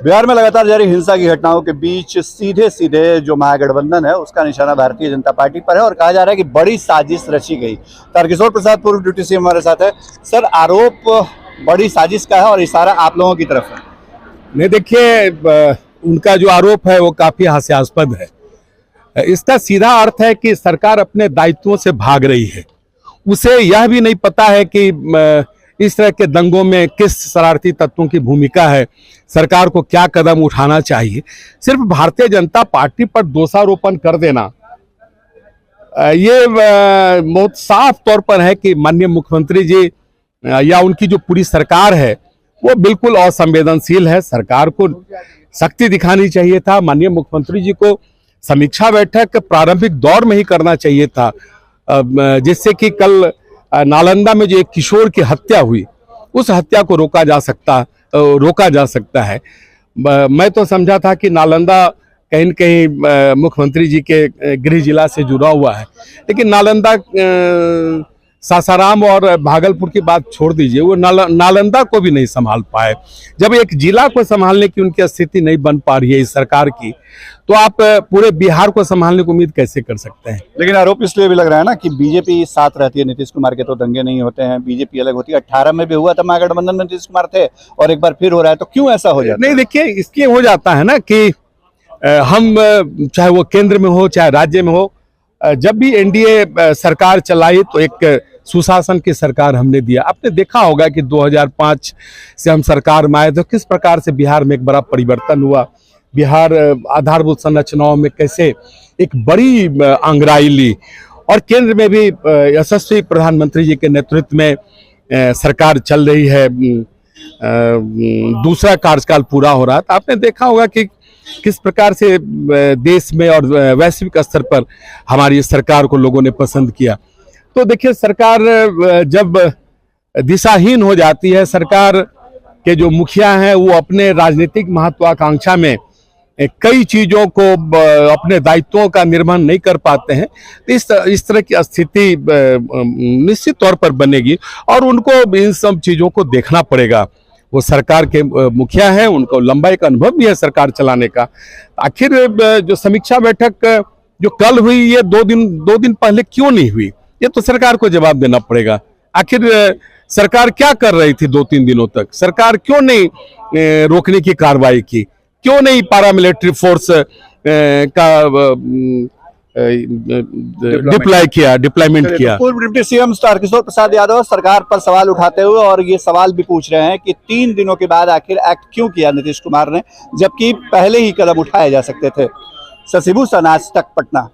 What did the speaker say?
बिहार में लगातार जारी हिंसा की घटनाओं के बीच सीधे सीधे जो महागठबंधन है उसका निशाना भारतीय जनता पार्टी पर है और कहा जा रहा है कि बड़ी साजिश रची गई। तारकिशोर प्रसाद पूर्व डिप्टी सीएम हमारे साथ है। सर, आरोप बड़ी साजिश का है और इशारा आप लोगों की तरफ है। नहीं, देखिए, उनका जो आरोप है वो काफी हास्यास्पद है। इसका सीधा अर्थ है कि सरकार अपने दायित्वों से भाग रही है। उसे यह भी नहीं पता है कि इस तरह के दंगों में किस शरारती तत्वों की भूमिका है, सरकार को क्या कदम उठाना चाहिए। सिर्फ भारतीय जनता पार्टी पर दोषारोपण कर देना ये बहुत साफ तौर पर है कि माननीय मुख्यमंत्री जी या उनकी जो पूरी सरकार है वो बिल्कुल असंवेदनशील है। सरकार को सख्ती दिखानी चाहिए था। माननीय मुख्यमंत्री जी को समीक्षा बैठक प्रारंभिक दौर में ही करना चाहिए था, जिससे कि कल नालंदा में जो एक किशोर की हत्या हुई उस हत्या को रोका जा सकता है। मैं तो समझा था कि नालंदा कहीं न कहीं मुख्यमंत्री जी के गृह जिला से जुड़ा हुआ है, लेकिन नालंदा, सासाराम और भागलपुर की बात छोड़ दीजिए, वो नालंदा को भी नहीं संभाल पाए। जब एक जिला को संभालने की उनकी स्थिति नहीं बन पा रही है इस सरकार की, तो आप पूरे बिहार को संभालने की उम्मीद कैसे कर सकते हैं। लेकिन आरोप इसलिए भी लग रहा है ना कि बीजेपी साथ रहती है, नीतीश कुमार के तो दंगे नहीं होते हैं, बीजेपी अलग होती है। 18 में भी हुआ था, महागठबंधन में नीतीश कुमार थे और एक बार फिर हो रहा है, तो क्यों ऐसा हो जाता है? नहीं, देखिए, इसलिए हो जाता है ना कि हम, चाहे वो केंद्र में हो चाहे राज्य में हो, जब भी एनडीए सरकार चलाई तो एक सुशासन की सरकार हमने दिया। आपने देखा होगा कि 2005 से हम सरकार में आए तो किस प्रकार से बिहार में एक बड़ा परिवर्तन हुआ। बिहार आधारभूत संरचनाओं में कैसे एक बड़ी आंगराई ली और केंद्र में भी यशस्वी प्रधानमंत्री जी के नेतृत्व में सरकार चल रही है। दूसरा कार्यकाल पूरा हो रहा था। आपने देखा होगा कि किस प्रकार से देश में और वैश्विक स्तर पर हमारी सरकार को लोगों ने पसंद किया। तो देखिए, सरकार जब दिशाहीन हो जाती है, सरकार के जो मुखिया हैं वो अपने राजनीतिक महत्वाकांक्षा में कई चीजों को अपने दायित्वों का निर्वहन नहीं कर पाते हैं, तो इस तरह की स्थिति निश्चित तौर पर बनेगी और उनको इन सब चीजों को देखना पड़ेगा। वो सरकार के मुखिया हैं, उनको लंबा एक अनुभव भी है सरकार चलाने का। आखिर जो समीक्षा बैठक जो कल हुई, ये दो दिन पहले क्यों नहीं हुई, ये तो सरकार को जवाब देना पड़ेगा। आखिर सरकार क्या कर रही थी 2-3 दिनों तक? सरकार क्यों नहीं रोकने की कार्रवाई की? क्यों नहीं पैरामिलिट्री फोर्स का डिप्लॉयमेंट किया? पूर्व डिप्टी सीएम तारकिशोर प्रसाद यादव सरकार पर सवाल उठाते हुए और ये सवाल भी पूछ रहे हैं कि 3 दिनों के बाद आखिर एक्ट क्यों किया नीतीश कुमार ने, जबकि पहले ही कदम उठाए जा सकते थे। शशिभूषण, आज तक, पटना।